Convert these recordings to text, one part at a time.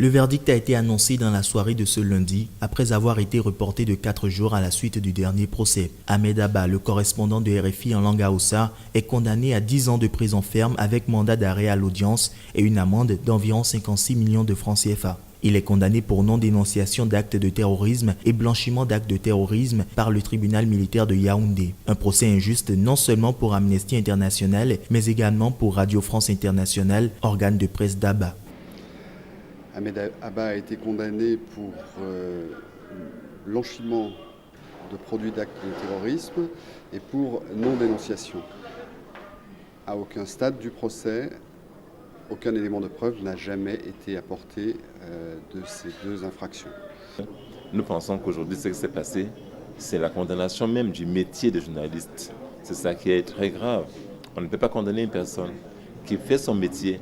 Le verdict a été annoncé dans la soirée de ce lundi, après avoir été reporté de 4 jours à la suite du dernier procès. Ahmed Abba, le correspondant de RFI en langue Hausa, est condamné à 10 ans de prison ferme avec mandat d'arrêt à l'audience et une amende d'environ 56 millions de francs CFA. Il est condamné pour non-dénonciation d'actes de terrorisme et blanchiment d'actes de terrorisme par le tribunal militaire de Yaoundé. Un procès injuste non seulement pour Amnesty International, mais également pour Radio France Internationale, organe de presse d'Abba. Ahmed Abba a été condamné pour blanchiment de produits d'actes de terrorisme et pour non-dénonciation. À aucun stade du procès, aucun élément de preuve n'a jamais été apporté de ces deux infractions. Nous pensons qu'aujourd'hui, ce qui s'est passé, c'est la condamnation même du métier de journaliste. C'est ça qui est très grave. On ne peut pas condamner une personne qui fait son métier,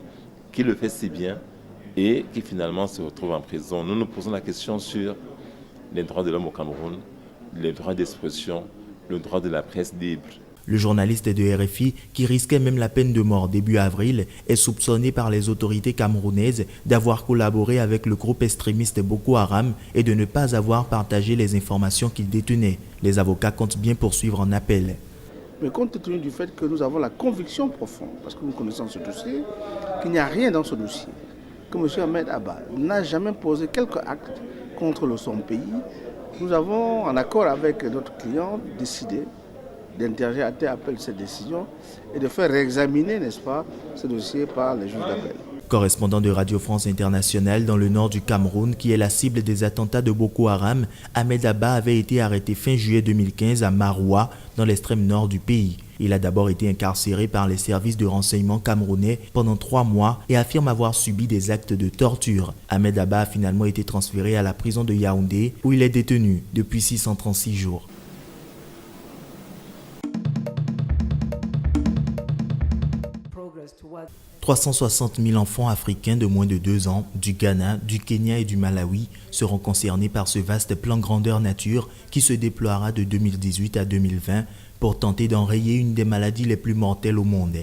qui le fait si bien, et qui finalement se retrouve en prison. Nous nous posons la question sur les droits de l'homme au Cameroun, les droits d'expression, le droit de la presse libre. Le journaliste de RFI, qui risquait même la peine de mort début avril, est soupçonné par les autorités camerounaises d'avoir collaboré avec le groupe extrémiste Boko Haram et de ne pas avoir partagé les informations qu'il détenait. Les avocats comptent bien poursuivre en appel. Mais compte tenu du fait que nous avons la conviction profonde, parce que nous connaissons ce dossier, qu'il n'y a rien dans ce dossier, que M. Ahmed Abba n'a jamais posé quelque acte contre son pays, nous avons, en accord avec notre client, décidé d'interdire à tel appel cette décision et de faire réexaminer, n'est-ce pas, ce dossier par les juges d'appel. Correspondant de Radio France Internationale dans le nord du Cameroun, qui est la cible des attentats de Boko Haram, Ahmed Abba avait été arrêté fin juillet 2015 à Maroua, dans l'extrême nord du pays. Il a d'abord été incarcéré par les services de renseignement camerounais pendant 3 mois et affirme avoir subi des actes de torture. Ahmed Abba a finalement été transféré à la prison de Yaoundé, où il est détenu depuis 636 jours. « 360 000 enfants africains de moins de 2 ans, du Ghana, du Kenya et du Malawi seront concernés par ce vaste plan grandeur nature qui se déploiera de 2018 à 2020 pour tenter d'enrayer une des maladies les plus mortelles au monde.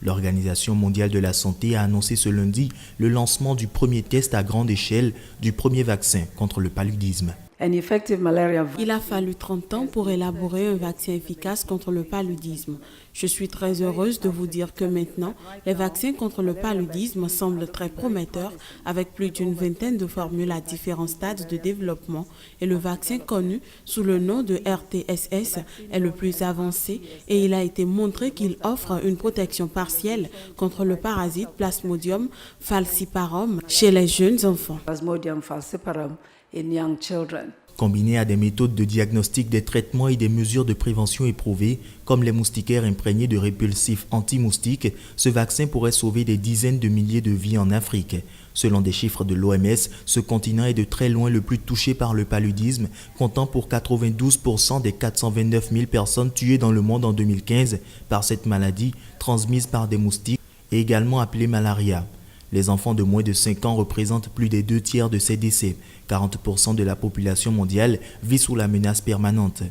L'Organisation mondiale de la santé a annoncé ce lundi le lancement du premier test à grande échelle du premier vaccin contre le paludisme. Il a fallu 30 ans pour élaborer un vaccin efficace contre le paludisme. Je suis très heureuse de vous dire que maintenant, les vaccins contre le paludisme semblent très prometteurs avec plus d'une vingtaine de formules à différents stades de développement et le vaccin connu sous le nom de RTSS est le plus avancé et il a été montré qu'il offre une protection partielle contre le parasite Plasmodium falciparum chez les jeunes enfants. Combiné à des méthodes de diagnostic, des traitements et des mesures de prévention éprouvées, comme les moustiquaires imprégnés de répulsifs anti-moustiques, ce vaccin pourrait sauver des dizaines de milliers de vies en Afrique. Selon des chiffres de l'OMS, ce continent est de très loin le plus touché par le paludisme, comptant pour 92% des 429 000 personnes tuées dans le monde en 2015 par cette maladie transmise par des moustiques et également appelée malaria. Les enfants de moins de 5 ans représentent plus des 2 tiers de ces décès. 40% de la population mondiale vit sous la menace permanente.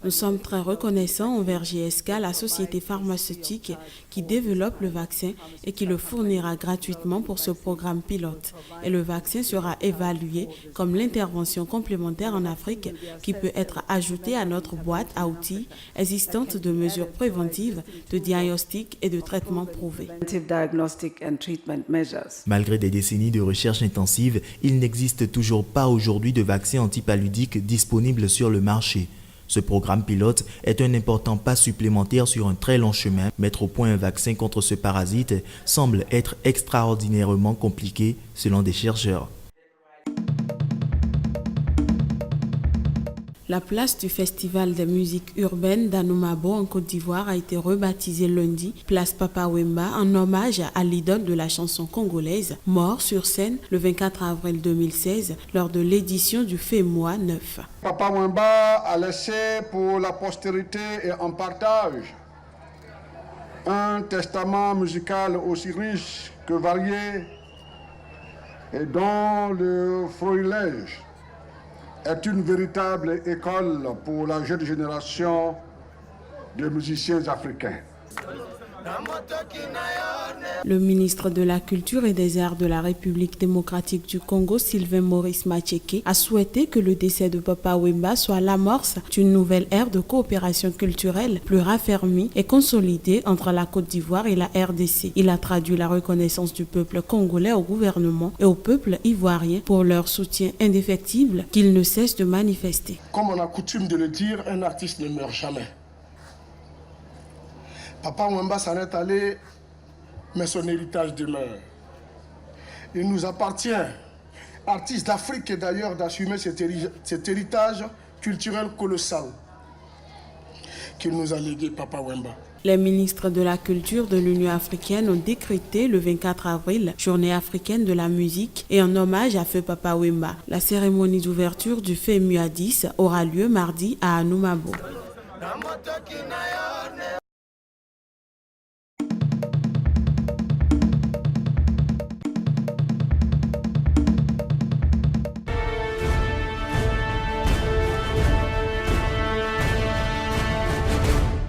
Nous sommes très reconnaissants envers GSK, la société pharmaceutique qui développe le vaccin et qui le fournira gratuitement pour ce programme pilote. Et le vaccin sera évalué comme l'intervention complémentaire en Afrique qui peut être ajoutée à notre boîte à outils existante de mesures préventives, de diagnostic et de traitement prouvés. Malgré des décennies de recherche intensive, il n'existe toujours pas aujourd'hui de vaccin antipaludique disponible sur le marché. Ce programme pilote est un important pas supplémentaire sur un très long chemin. Mettre au point un vaccin contre ce parasite semble être extraordinairement compliqué selon des chercheurs. La place du Festival des musiques urbaines d'Anoumabo en Côte d'Ivoire a été rebaptisée lundi place Papa Wemba en hommage à l'idole de la chanson congolaise, mort sur scène le 24 avril 2016 lors de l'édition du FEMOA 9. Papa Wemba a laissé pour la postérité et en partage un testament musical aussi riche que varié et dont le florilège est une véritable école pour la jeune génération de musiciens africains. Le ministre de la Culture et des Arts de la République démocratique du Congo, Sylvain Maurice Macheke, a souhaité que le décès de Papa Wemba soit l'amorce d'une nouvelle ère de coopération culturelle plus raffermie et consolidée entre la Côte d'Ivoire et la RDC. Il a traduit la reconnaissance du peuple congolais au gouvernement et au peuple ivoirien pour leur soutien indéfectible qu'ils ne cessent de manifester. Comme on a coutume de le dire, un artiste ne meurt jamais. Papa Wemba s'en est allé, mais son héritage demeure. Il nous appartient, artistes d'Afrique et d'ailleurs, d'assumer cet héritage culturel colossal qu'il nous a légué, Papa Wemba. Les ministres de la Culture de l'Union africaine ont décrété le 24 avril, journée africaine de la musique, et en hommage à Feu Papa Wemba. La cérémonie d'ouverture du FEMUA 10 aura lieu mardi à Anoumabo.